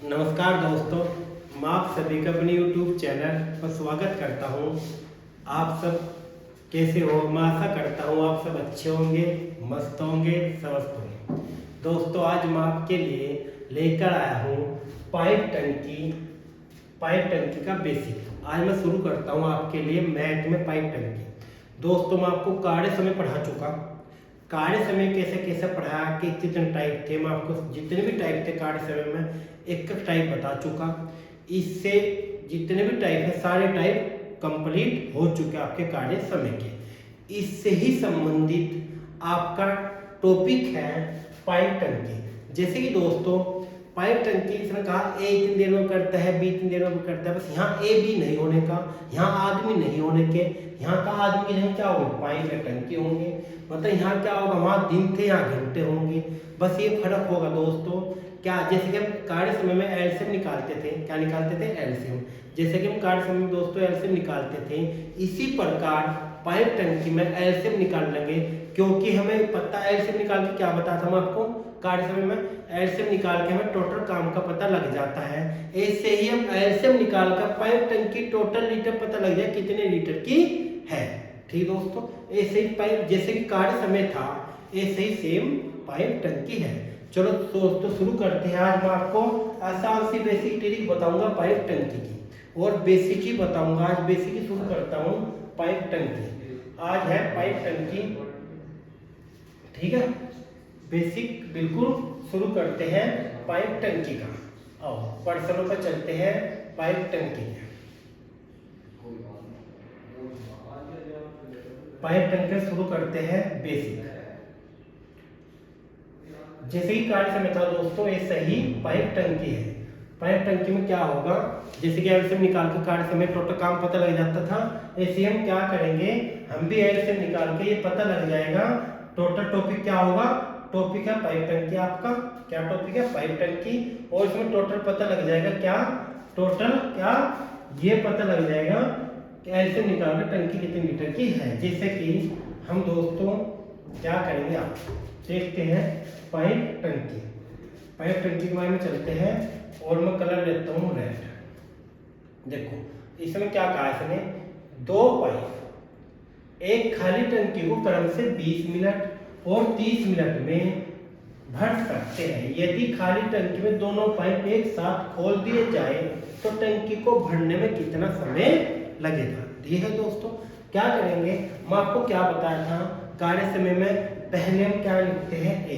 नमस्कार दोस्तों, मैं आप सभी का अपने YouTube चैनल पर स्वागत करता हूं। आप सब कैसे हो? मैं आशा करता हूं आप सब अच्छे होंगे, मस्त होंगे, स्वस्थ होंगे। दोस्तों, आज मैं आपके लिए लेकर आया हूं पाइप टंकी का बेसिक। आज मैं शुरू करता हूं आपके लिए मैथ में पाइप टंकी। दोस्तों, मैं आपको कार्य समय पढ़ा चुका। कार्य समय कैसे कैसे पढ़ा, कि कितने टाइप थे, मैं आपको जितने भी टाइप थे कार्य समय में एक एक टाइप बता चुका। इससे जितने भी टाइप है सारे टाइप कंप्लीट हो चुके आपके कार्य समय के। इससे ही संबंधित आपका टॉपिक है पाइप टंकी। जैसे कि दोस्तों, पाइप टंकी इसने कहा ए इतनी देर में करता है, बी इतनी देर में करता है। बस यहाँ ए बी नहीं होने का, यहाँ आदमी नहीं होने के, यहाँ का आदमी नहीं क्या होगा, पाइप या टंकी होंगे। मतलब यहाँ क्या होगा, वहाँ दिन थे यहाँ घंटे होंगे। बस ये फर्क होगा दोस्तों। क्या, जैसे कि हम कार्य समय में एलसीएम निकालते थे, क्या निकालते थे, एलसीएम। जैसे कि हम कार्य समय में दोस्तों एलसीएम निकालते थे, इसी प्रकार पाइप टंकी में एलसीएम निकाल लेंगे। क्योंकि हमें पता एलसीएम निकाल के क्या बताता हूँ आपको, कार्य समय में एलसीएम निकाल के हमें टोटल काम का पता लग जाता है। ऐसे ही हम एलसीएम निकाल कर पाइप टंकी टोटल लीटर पता लग जाए कितने लीटर की है। ठीक दोस्तों, ऐसे ही पाइप, जैसे कि कार्य समय था ऐसे ही सेम पाइप टंकी है। चलो दोस्तों शुरू करते हैं। आज मैं आपको आसान सी बेसिक ट्रिक बताऊंगा पाइप टंकी की, और बेसिक ही बताऊंगा। आज बेसिक ही शुरू करता हूँ पाइप टंकी। आज है पाइप टंकी, ठीक है। बेसिक बिल्कुल शुरू करते हैं पाइप टंकी का। आओ प्रश्नों पर चलते हैं पाइप टंकी। पाइप टंकी शुरू करते हैं बेसिक। जैसे ही कार्य समय था दोस्तों, ये सही पाइप टंकी है। पाइप टंकी में क्या होगा, जैसे कि एलसीएम निकाल के कार्य समय टोटल काम पता लग जाता था, ऐसे हम क्या करेंगे, हम भी एलसीएम निकाल के ये पता लग जाएगा टोटल। टॉपिक क्या होगा, टॉपिक है पाइप टंकी। आपका क्या टॉपिक है, पाइप टंकी। और इसमें टोटल पता लग जाएगा क्या, टोटल क्या, ये पता लग जाएगा कि एलसीएम निकाल के टंकी कितने लीटर की है। जैसे कि हम दोस्तों क्या करेंगे, आप देखते हैं पाइप टंकी। पाइप टंकी के बारे में चलते हैं, और मैं कलर लेता हूँ रेड। देखो इसमें क्या कहा, इसने दो पाइप एक खाली टंकी को क्रम से 20 मिनट और 30 मिनट में भर सकते हैं। यदि खाली टंकी में दोनों पाइप एक साथ खोल दिए जाए तो टंकी को भरने में कितना समय लगेगा। ये है दोस्तों, क्या करेंगे, मैं आपको क्या बताया था कार्य समय में। पहले हम क्या लिखते हैं, ए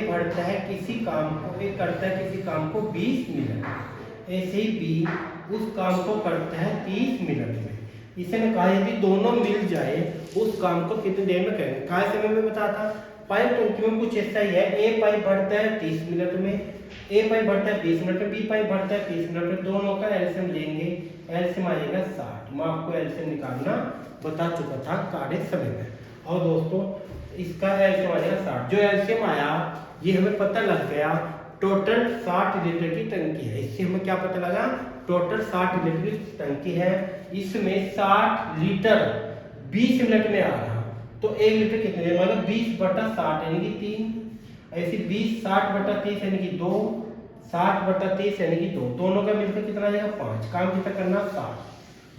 बढ़ता है किसी काम को, ए करता है किसी काम को 20 मिनट। ऐसे ही बी उस काम को करता है 30 मिनट में। इसने कहा यदि दोनों मिल जाए उस काम को कितनी देर में करेंगे। कार्य समय में बताया था। पाइप टंकी में कुछ ऐसा ही है, ए पाइप बढ़ता है 30 मिनट में, ए पाइप बढ़ता है 20 मिनट में, बी पाइप बढ़ता है 30 मिनट में। दोनों का एलसीएम लेंगे, एलसीएम आएगा 60। मैं आपको एलसीएम निकालना बता चुका था कार्य समय में। और दोस्तों इसका एलसीएम आ जाएगा 60। जो एलसीएम आया ये हमें पता लग गया टोटल 60 लीटर की टंकी है। इससे हमें क्या पता लगा, टोटल 60 लीटर की टंकी है। इसमें 60 लीटर 20 मिनट में आ रहा, तो 1 लीटर कितने देर, मतलब 20/60 यानी कि 3। ऐसे 20/60/30 यानी कि 2, 60/30 यानी कि 2। दोनों का मिलकर कितना आ जाएगा, 5। काम कितना करना, 60।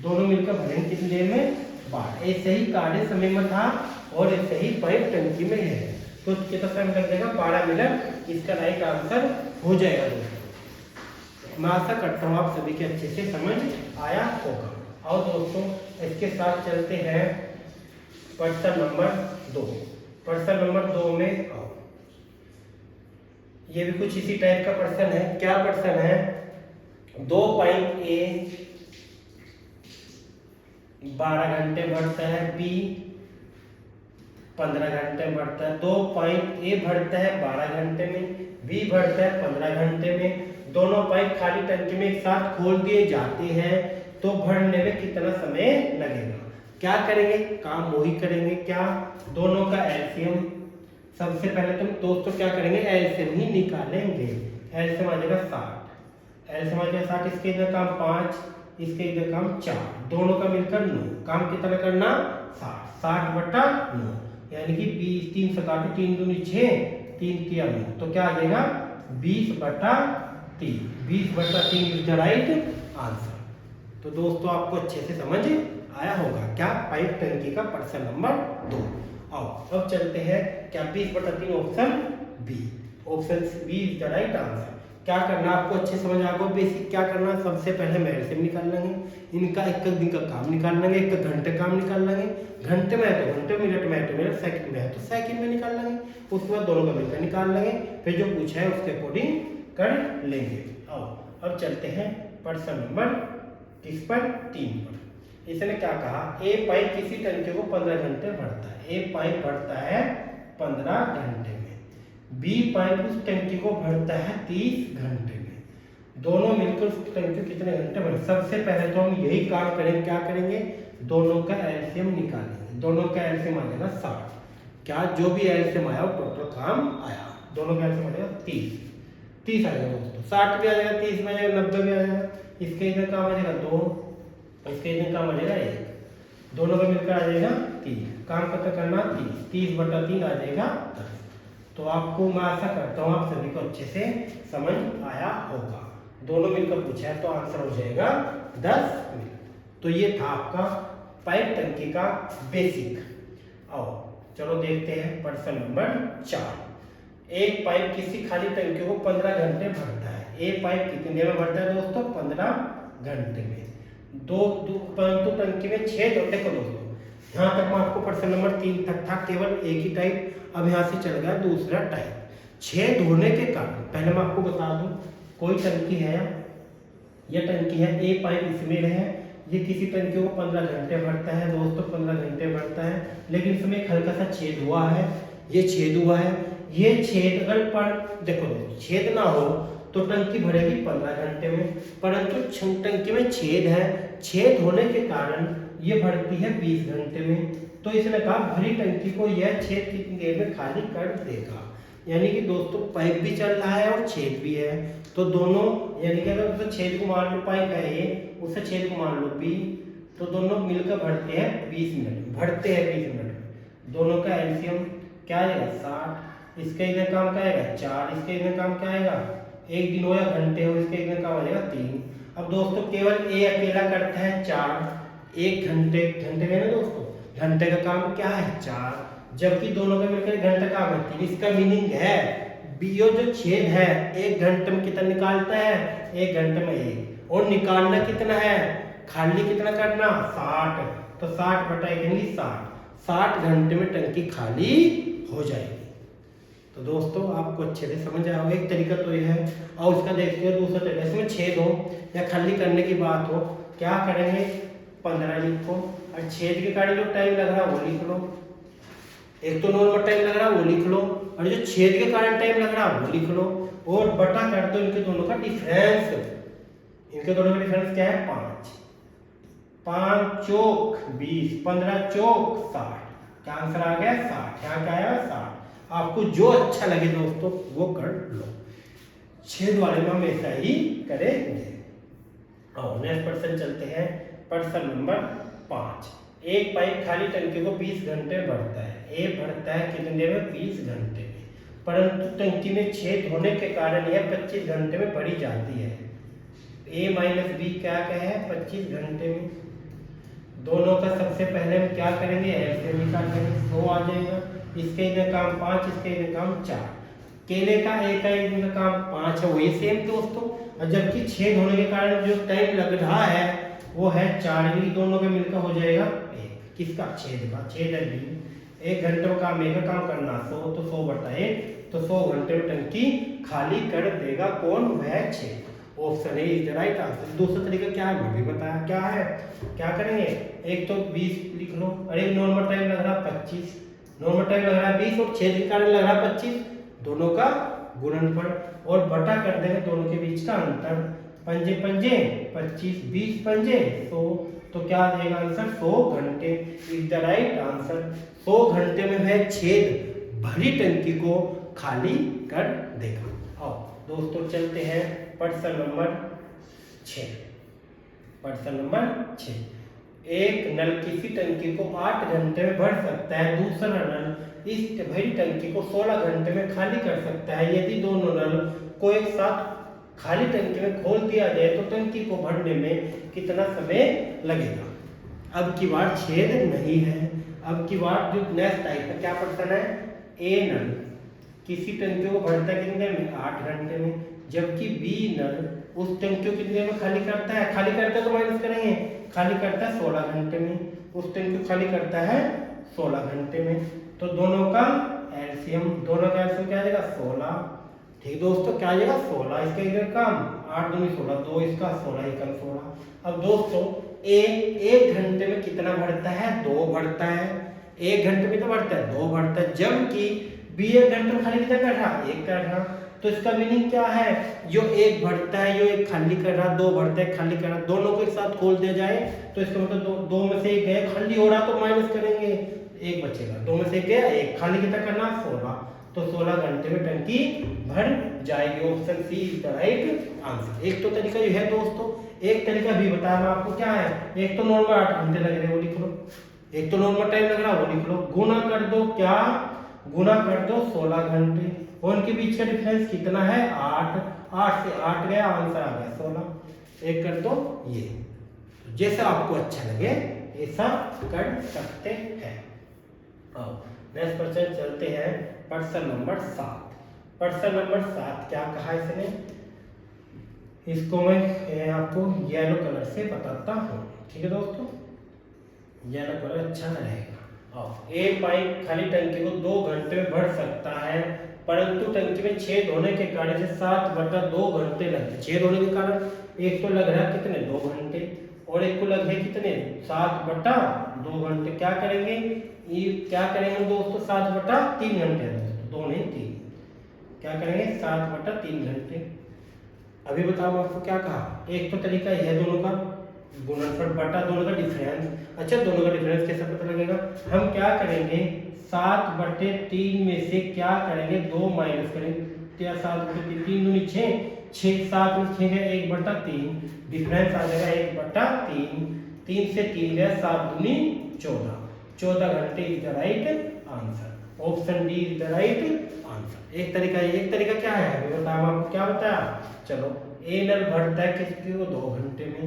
दोनों मिलकर भरेंगे कितनी देर में, 12। ऐसे ही कार्य समय में था और ऐसे ही पाइप टंकी में है। तो कितना समय लग जाएगा, 12 मिनट। इसका राइट आंसर हो जाएगा दोस्तों। मैं आशा करता हूँ आप सभी के अच्छे से समझ आया होगा। और दोस्तों इसके साथ चलते हैं प्रश्न नंबर 2। प्रश्न नंबर 2 में आओ, ये भी कुछ इसी टाइप का प्रश्न है। क्या प्रश्न है, दो पाइप ए 12 घंटे भरता है, बी 15 घंटे भरता है। दो पाइप ए भरता है 12 घंटे में, बी भरता है 15 घंटे में। दोनों पाइप खाली टंकी में एक साथ खोल दिए जाते हैं तो भरने में कितना समय लगेगा। क्या करेंगे, काम वही करेंगे, क्या, दोनों का एलसीएम। सबसे पहले तुम दोस्तों क्या करेंगे, एलसीएम ही निकालेंगे। एलसीएम आ जाएगा 60। एलसीएम आ जाएगा 60। इसके इधर काम 5, इसके इधर काम 4, दोनों का मिलकर 9। काम कितना करना, 60। 60/9 यानी कि 20, 3 से काटो, 3 दूनी 6, 3 तिया 9, तो क्या आ जाएगा 20/3। 3, 20/3 इज द राइट आंसर। तो दोस्तों आपको अच्छे से समझ आया होगा क्या पाइप टंकी का प्रश्न नंबर 2। आओ अब चलते हैं क्या 20/3 option B, option B is the right answer. क्या करना आपको अच्छे समझ आ गया। बेसिक क्या करना, सबसे पहले हम एलसीएम निकाल लेंगे, इनका एक दिन का काम निकाल लेंगे, एक घंटे काम निकाल लेंगे, घंटे में है तो घंटे, मिनट में है तो मिनट, सेकंड में है तो सेकंड में निकाल लेंगे। उसके बाद दोनों का मिलकर निकाल लेंगे, फिर जो पूछा है उसके अकॉर्डिंग कर लेंगे। आओ अब चलते हैं प्रश्न नंबर किस पर 3 पर। इसने क्या कहा, ए पाइप किसी टंकी को 15 घंटे भरता है। ए पाइप भरता है 15 घंटे में, बी पाइप उस टंकी को भरता है 30 घंटे में। दोनों मिलकर उस टंकी को कितने घंटे भर। सबसे पहले तो हम यही काम करेंगे, क्या करेंगे, दोनों का एलसीएम निकालेंगे। दोनों का एलसीएम आ जाएगा 60। क्या जो भी एलसीएम आया वो टोटल काम आया। दोनों का एलसीएम आ जाएगा 30 आ जाएगा दोस्तों, 60 भी आ जाएगा, 30 में आ जाएगा, 90 भी आ जाएगा। इसके इधर काम आ जाएगा 2, इसके इधर काम आ जाएगा 1, दोनों का मिलकर आ जाएगा 3। काम कब करना, 30/3 आ जाएगा 10। तो आपको मैं आशा करता हूँ आप सभी को अच्छे से समझ आया होगा। दोनों मिलकर पूछा है तो आंसर हो जाएगा 10 मिनट। तो ये था आपका पाइप टंकी का बेसिक। आओ चलो देखते हैं प्रश्न नंबर 4। एक पाइप किसी खाली टंकी को 15 घंटे भरता है। एक पाइप कितनी देर में भरता है दोस्तों, 15 घंटे में। परंतु टंकी में 6 घंटे को दोस्तों, यहाँ तक मैं आपको प्रश्न नंबर 3 तक था केवल एक ही टाइप, अब यहाँ से चल गया दूसरा टाइप। 6 धोने के कारण, पहले मैं आपको बता दूं, कोई टंकी है, यह टंकी है, ए पाइप इसमें है, ये किसी टंकी को 15 घंटे भरता है दोस्तों, 15 घंटे भरता है, लेकिन इसमें एक हल्का सा छेद हुआ है, ये छेद हुआ है। ये छेद अगर पर देखो छेद ना हो तो टंकी भरेगी 15 घंटे में, परंतु टंकी में छेद है, छेद होने के कारण ये भरती है 20 घंटे में। तो इसने कहा भरी टंकी को यह छेद कितनी देर में खाली कर देगा। यानी कि दोस्तों पाइप भी चल रहा है और छेद भी है, तो दोनों, यानी कि अगर उसे छेद को मान लो, पाइप है ये, उसे छेद को मान लो बी, तो दोनों मिलकर भरते हैं 20 मिनट, भरते हैं 20 मिनट में। दोनों का एलसीएम क्या आएगा 60, इसके इधर काम क्या आएगा 4, इसके इधर काम क्या आएगा, एक दिन हो या घंटे हो, इसके इधर काम आ जाएगा 3। अब दोस्तों केवल ए अकेला करता है 4, 1 घंटे, घंटे में ना दोस्तों, घंटे का काम क्या है 4, जबकि दोनों का मिलकर घंटे का काम है 3। इसका मीनिंग है बीओ जो छेद है 1 घंटे में कितना निकालता है, 1 घंटे में 1, और निकालना कितना है, खाली कितना करना 60, तो 60/1 60 घंटे में टंकी खाली हो जाएगी। तो दोस्तों आपको अच्छे से समझ आया होगा। एक तरीका तो ये है, और उसका देखते हैं दूसरा तरीका, इसमें छेद हो या खाली करने की बात हो, क्या करेंगे 15 लिखो, और छेद के कारण जो टाइम लग रहा है वो लिख लो। एक तो नॉर्मल टाइम लग रहा है वो लिख लो, और जो छेद के कारण टाइम लग रहा है वो लिख लो, और बटा कर दो इनके दोनों का डिफरेंस। इनके दोनों का डिफरेंस क्या है 5, 5 चौक 20, 15 चौक 60। क्या आंसर आ गया 60। यहाँ क्या आया 60। आपको जो अच्छा लगे दोस्तों वो कर लो, छेद वाले में हम ऐसा ही करेंगे। और नेक्स्ट प्रश्न चलते हैं, प्रश्न नंबर 5। एक पाइप खाली टंकी को 20 घंटे भरता है। ए भरता है कितने देर में, 20 घंटे में, परंतु टंकी में छेद होने के कारण यह 25 घंटे में भरी जाती है। ए माइनस बी क्या है 25 घंटे में। दोनों का सबसे पहले हम क्या करेंगे, एलसीएम निकालेंगे, 100 आ जाएगा, इसके इधर काम 5, इसके इधर काम 4। केले का एक का काम 5 है, वही सेम दोस्तों, और जबकि छेद होने के कारण जो टाइम लग रहा है वो है 4, दोनों का मिलकर हो जाएगा 1। किसका, छेद का, छेद है बी। 1 घंटे का काम, एक काम करना 100, तो 100/1, तो 100 घंटे में टंकी खाली कर देगा कौन, वह छेद। Option A is the right answer. दूसरा तरीका क्या है मैं भी बताया, क्या है, क्या करेंगे, एक तो 20 लिख लो, और एक नॉर्मल टाइम लग रहा 25, नॉर्मल टाइम लग रहा है 20 और छेद के कारण लग रहा है 25, दोनों का गुणनफल, और बटा कर देंगे दोनों के बीच का अंतर। 5 पंजे 25, 20 पंजे 100, तो क्या आ जाएगा आंसर 100 घंटे इज द राइट आंसर। 100 घंटे में वह छेद भरी टंकी को खाली कर देगा। आओ दोस्तों चलते हैं प्रश्न नंबर 6। प्रश्न नंबर 6। एक नल किसी टंकी को 8 घंटे में भर सकता है, दूसरा नल इस भरी टंकी को 16 घंटे में खाली कर सकता है। यदि दोनों नल को एक साथ खाली टंकी में खोल दिया जाए तो टंकी को भरने में कितना समय लगेगा। अब की बार छेद नहीं है। अब की बार जो नेक्स्ट टाइप का क्या प्रश्न है, ए नल किसी टंकी को भरता है कितने में, 8 घंटे में, जबकि बी नल उस टंकी को कितने में खाली करता है, खाली करता है तो माइनस करेंगे, खाली करता है 16 घंटे में, उस टंकी को खाली करता है 16 घंटे में। तो दोनों का एलसीएम, दोनों का एलसीएम क्या आ जाएगा 16। ठीक दोस्तों, क्या आ जाएगा 16, इसका इधर काम 8 दूनी 16, 2 इसका 16 एकम 16। अब दोस्तों ए 1 घंटे में कितना भरता है, 2 भरता है, 1 घंटे में तो भरता है 2 भरता है, जबकि बी 1 घंटे में खाली कितना कर रहा, 1 कर रहा। तो इसका मीनिंग क्या है, जो 1 भरता है, जो 1 खाली कर रहा, 2 भरता है खाली कर रहा, दोनों को एक साथ खोल दिया जाए तो इसका मतलब 2 में से 1 गया, खाली हो रहा तो माइनस करेंगे, 1 बचेगा, 2 में से 1 गया, 1 खाली कितना करना 16, तो 16 घंटे में टंकी भर जाएगी। Option C is the right answer. एक तो तरीका ये है दोस्तों, एक तरीका भी बताया मैं आपको, क्या है, एक तो नॉर्मल 8 घंटे लग रहे हैं वो लिख लो, एक तो नॉर्मल टाइम लग रहा है वो लिख लो, गुना कर दो, क्या गुना कर दो 16 घंटे, और उनके बीच का डिफरेंस कितना है 8, 8 से 8 गया, आंसर आ गया 16, एक कर दो ये। जैसा आपको अच्छा लगे ऐसा कर सकते हैं। नेक्स्ट क्वेश्चन चलते हैं, प्रश्न नंबर 7। प्रश्न नंबर 7 क्या कहा इसने, इसको मैं आपको येलो कलर से बताता हूँ, ठीक है दोस्तों, येलो कलर अच्छा रहेगा। ए पाइप खाली टंकी को 2 घंटे में भर सकता है, परंतु टंकी में छेद होने के कारण से 7/2 घंटे लगते। छेद होने के कारण एक तो लग रहा है कितने 2 घंटे, और एक को लग रहे कितने 7/2 घंटे। क्या करेंगे, ये क्या करेंगे दोस्तों, 7/3 घंटे है दोस्तों, 2 नहीं 3, क्या करेंगे 7/3 घंटे। अभी बताओ आपको क्या कहा, एक तो तरीका यह है दोनों का गुणनफल बटा दोनों का डिफरेंस। अच्छा, दोनों का डिफरेंस कैसे पता लगेगा, हम क्या करेंगे 7/3 में से क्या करेंगे 2 माइनस करेंगे, क्या 7/3 3 दूनी 6, 6 7 में 6 है 1/3, डिफरेंस आ जाएगा 1/3, 3 से 3 गया 7 दूनी 14, 14 घंटे is the right answer. Option D is the right answer. एक तरीका क्या है अभी बताओ, आपको क्या बताया, चलो ए नल भरता है किसकी को 2 घंटे में,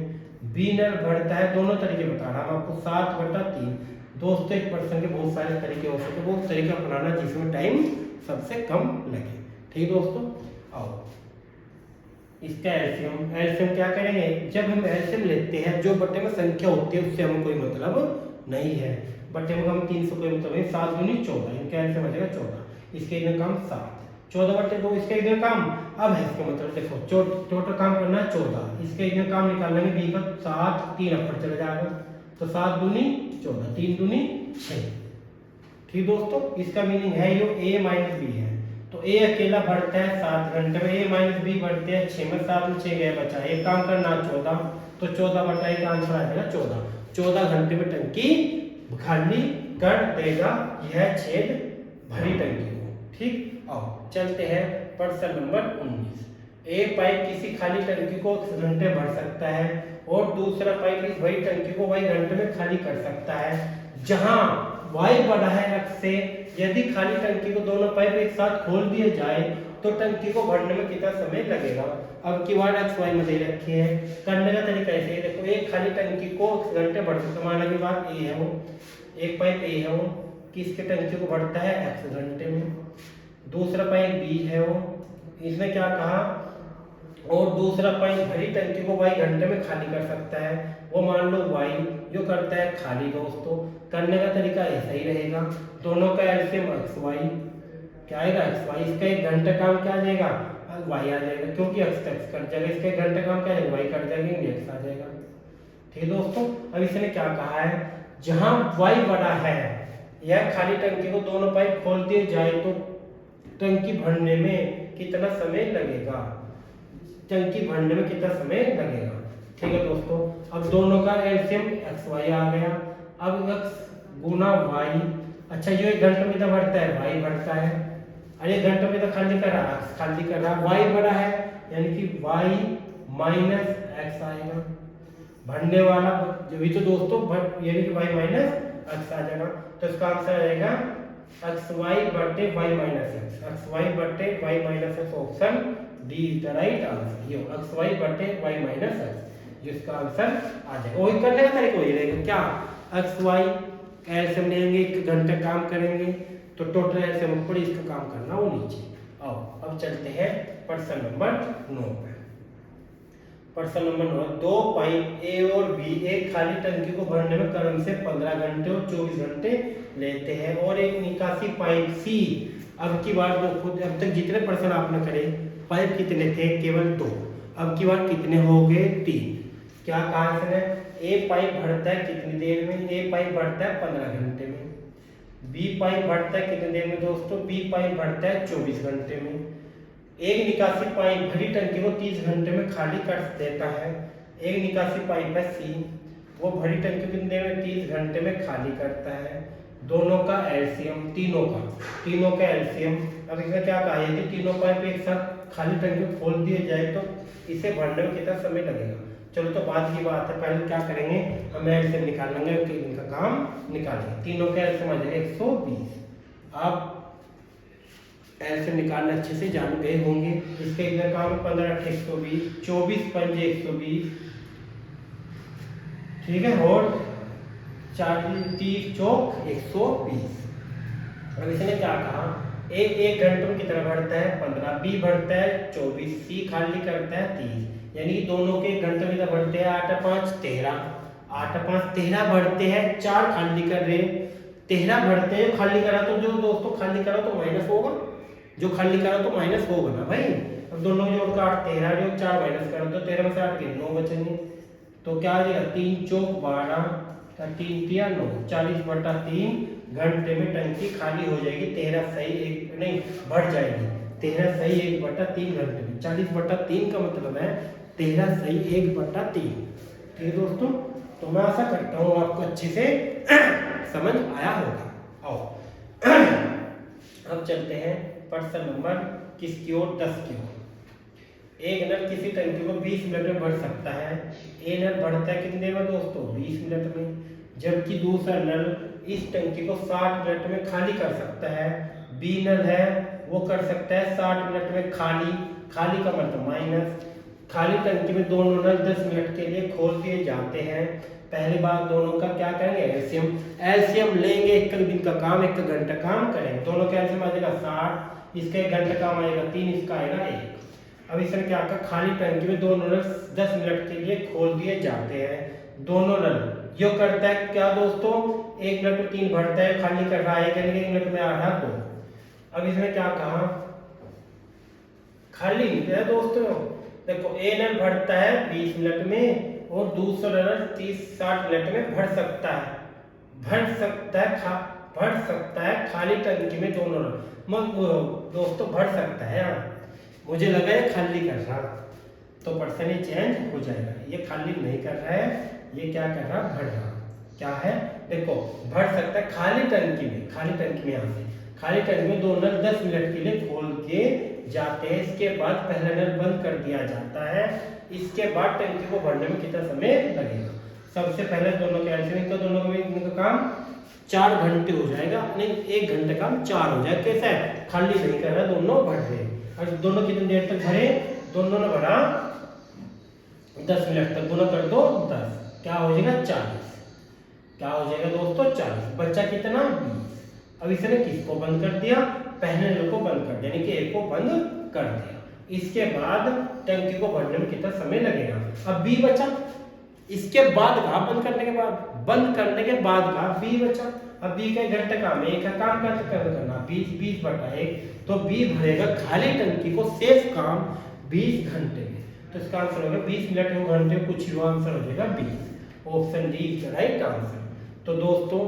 बी नल भरता है, दोनों तरीके बता रहा हूं आपको 7/3। दोस्तों एक पर्सन के बहुत सारे तरीके हो सकते, वो तरीका अपनाना जिसमें टाइम सबसे कम लगे। ठीक दोस्तों, आओ इसका एलसीएम, एलसीएम क्या करेंगे, जब हम एलसीएम लेते हैं जो बट्टे में संख्या होती है उससे हमें कोई मतलब नहीं है, बट्टे में हम 3 से कोई मतलब नहीं, 7 दूनी 14, इनका एलसीएम आ जाएगा 14, इसके इधर काम 7, 14/2 इसका इधर काम, अब है इसका मतलब देखो टोटल काम करना है 14, इसके इधर काम निकालना है बी का 7, 3 ऊपर चला जाएगा, तो 7 दूनी 14, 3 दूनी 6। ठीक दोस्तों, इसका मीनिंग है यो a माइनस बी है, तो a अकेला बढ़ता है 7 घंटे में, a माइनस बी बढ़ते हैं 6 में, 7 में 6 गया बचा, एक काम करना 14, तो 14/1 का आंसर आ जाएगा 14, 14 घंटे में टंकी खाली कर देगा यह छेद भरी टंकी को। ठीक, आओ चलते हैं प्रश्न नंबर 19। ए पाइप किसी खाली टंकी को 10 घंटे भर सकता है और दूसरा पाइप इस भरी टंकी को y घंटे में खाली कर सकता है, जहां y बड़ा है x से। यदि खाली टंकी को दोनों पाइप एक साथ खोल दिए जाए तो टंकी को भरने में कितना समय लगेगा। अब की बार x y में दे रखी है, करने का तरीका ऐसे है, देखो एक खाली टंकी को 10 घंटे भर सकता है, माना की बात a है, वो एक पाइप a है वो किसके टंकी को भरता है x घंटे में, दूसरा पाइप b है वो, इसने क्या कहा, और दूसरा पाइप भरी टंकी को y घंटे में खाली कर सकता है, वो मान लो y जो करता है खाली। दोस्तों करने का तरीका ऐसा ही रहेगा, दोनों का एलसीएम xy क्या आएगा xy, इसका 1 घंटा काम क्या आ जाएगा y आ जाएगा, क्योंकि x x कट जाएगा, इसका 1 घंटा काम क्या आएगा y कट जाएगा, x आ जाएगा। ठीक दोस्तों, अब इसने क्या कहा है, जहां y बड़ा है, यह खाली टंकी को दोनों पाइप खोल दिए जाए तो टंकी भरने में कितना समय लगेगा, टंकी भरने में कितना समय लगेगा। ठीक है दोस्तों, अब दोनों का एलसीएम xy आ गया, अब x गुना y, अच्छा ये 1 घंटे में तो भरता है y भरता है, और 1 घंटे में तो खाली कर रहा x खाली कर रहा, y बड़ा है यानी कि y माइनस x आएगा, भरने वाला जो भी तो दोस्तों यानी कि y माइनस x आ जाएगा, तो इसका आंसर आएगा एक्स वाई बटे y minus x, x y बटे y minus x, option D is the right answer. ये एक्स वाई बटे वाई माइनस एक्स, जिसका आंसर आ जाएगा। वही करने का तरीका वही रहेगा, क्या एक्स वाई एलसीएम लेंगे, 1 घंटे काम करेंगे तो टोटल एलसीएम ऊपर, इसका काम करना वो नीचे। आओ अब चलते हैं प्रश्न नंबर 9 पे। प्रश्न नंबर 9, 2 पाइप ए और बी एक खाली टंकी को भरने में क्रम से 15 घंटे और 24 घंटे लेते हैं, और एक निकासी पाइप सी। अब की बार खुद अब तक जितने प्रश्न आपने करे, पाइप कितने थे? केवल 2। अब की बार कितने हो गए? 3। क्या कहा इसने? ए पाइप भरता है कितनी देर में? ए पाइप भरता है 15 घंटे में। बी पाइप भरता है कितनी देर में दोस्तों? बी पाइप भरता है 24 घंटे में। एक निकासी पाइप भरी टंकी को 30 घंटे में खाली कर देता है। एक निकासी पाइप है सी, वो भरी टंकी कितनी देर में? 30 घंटे में खाली करता है। दोनों का एलसीएम, तीनों का एलसीएम। अब इसमें क्या कहा, यदि तीनों पाइप एक साथ खाली टंकी खोल दिए जाए तो इसे भरने में कितना समय लगेगा? चलो तो बाद की बात है, पहले क्या करेंगे, हम एलसीएम निकाल लेंगे, इनका काम निकालेंगे। तीनों का एलसीएम आ जाएगा 120। आप एलसीएम निकालना अच्छे से जान गए होंगे। इसके इधर काम 15 8 120, 24 5 120, ठीक है, और 30 चौक 120। अब इसने क्या कहा, एक घंटे में कितना भरता है? 15। बी भरता है 24, सी खाली करता है 30, यानी कि दोनों के घंटे में भरते हैं 8 5 13, 8 5 13 भरते हैं, 4 खाली कर रहे हैं, 13 भरते हैं। खाली करा तो जो दोस्तों खाली करा तो माइनस होगा, जो खाली करा तो माइनस होगा ना भाई। अब दोनों जोड़ का 8 13, जो 4 माइनस करा तो 13 में से 8 गए 9 बचेंगे, तो क्या आ जाएगा? 3 चौक 12, 3 3 9, 40/3 घंटे में टंकी खाली हो जाएगी। 13 सही 1 नहीं बढ़ जाएगी, 13 सही 1/3 घंटे में। 40/3 का मतलब है 13 सही 1/3। ठीक है दोस्तों, तो मैं आशा करता हूँ आपको अच्छे से समझ आया होगा। आओ अब चलते हैं प्रश्न नंबर किसकी ओर? 10 की ओर। एक नल किसी टंकी को 20 मिनट में भर सकता है। ए नल भरता है कितनी देर में दोस्तों? 20 मिनट में। जबकि दूसरा नल इस टंकी को 60 मिनट में खाली कर सकता है। बी नल है वो कर सकता है 60 मिनट में खाली, खाली का मतलब माइनस। खाली टंकी में दोनों नल 10 मिनट के लिए खोल दिए जाते हैं। पहली बार दोनों का क्या करेंगे? एलसीएम, एलसीएम लेंगे। 1 दिन का काम 1 घंटा काम करेंगे, दोनों का एलसीएम आ जाएगा 60, इसका 1 घंटा काम आएगा 3, इसका आएगा 1। अब इसने क्या कहा, खाली टंकी में दोनों नल 10 मिनट के लिए खोल दिए जाते हैं। दोनों नल यो करता है क्या दोस्तों? 1 मिनट में 3 भरता है, खाली कर रहा है, यानी 1 मिनट में आ रहा 2। अब इसने क्या कहा, खाली है दोस्तों। देखो ए नल भरता है 20 मिनट में और दूसरा नल 30-60 मिनट में भर सकता है, भर सकता है खाली टंकी में दोनों नल। दोस्तों भर सकता है, मुझे लगा है खाली कर रहा, तो पर्सन चेंज हो जाएगा। ये खाली नहीं कर रहा है, ये क्या कर रहा? भर रहा। क्या है? देखो भर सकता है खाली टंकी में, खाली टंकी में यहाँ से खाली टंकी में 2 नल 10 मिनट के लिए खोल के जाते हैं। इसके बाद पहला नल बंद कर दिया जाता है। इसके बाद टंकी को भरने में कितना समय लगेगा? सबसे पहले दोनों के एलसीएम का दोनों का काम 4 घंटे हो जाएगा, नहीं 1 घंटे काम 4 हो जाएगा। कैसा है? खाली नहीं कर रहा, दोनों भर रहे हैं। और दोनों कितनी देर तक भरे? दोनों ने भरा 10 मिनट तक, दोनों कर दो 10, क्या हो जाएगा? 40। क्या हो जाएगा दोस्तों? 40। बच्चा कितना? 20। अब इसने किसको बंद कर दिया? पहले नल को बंद कर दिया, यानी कि एक को बंद कर दिया। इसके बाद टंकी को भरने में कितना समय लगेगा? अब बी बचा, इसके बाद का बंद करने के बाद का बी बचा। अब बी का 1 घंटा काम है, एक का काम करना 20/1, तो बी भरेगा खाली टंकी को सेफ काम 20 घंटे में। तो इसका आंसर होगा 20 मिनट हो घंटे कुछ हुआ, आंसर हो जाएगा 20। Option D is the right answer. तो दोस्तों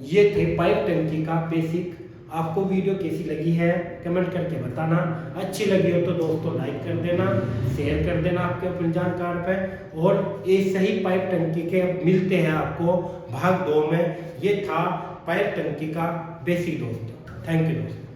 ये थे पाइप टंकी का बेसिक। आपको वीडियो कैसी लगी है कमेंट करके बताना। अच्छी लगी हो तो दोस्तों लाइक कर देना, शेयर कर देना आपके अपने जानकार पे। और ये सही पाइप टंकी के मिलते हैं आपको भाग 2 में। ये था पाइप टंकी का बेसिक दोस्तों। थैंक यू दोस्तों।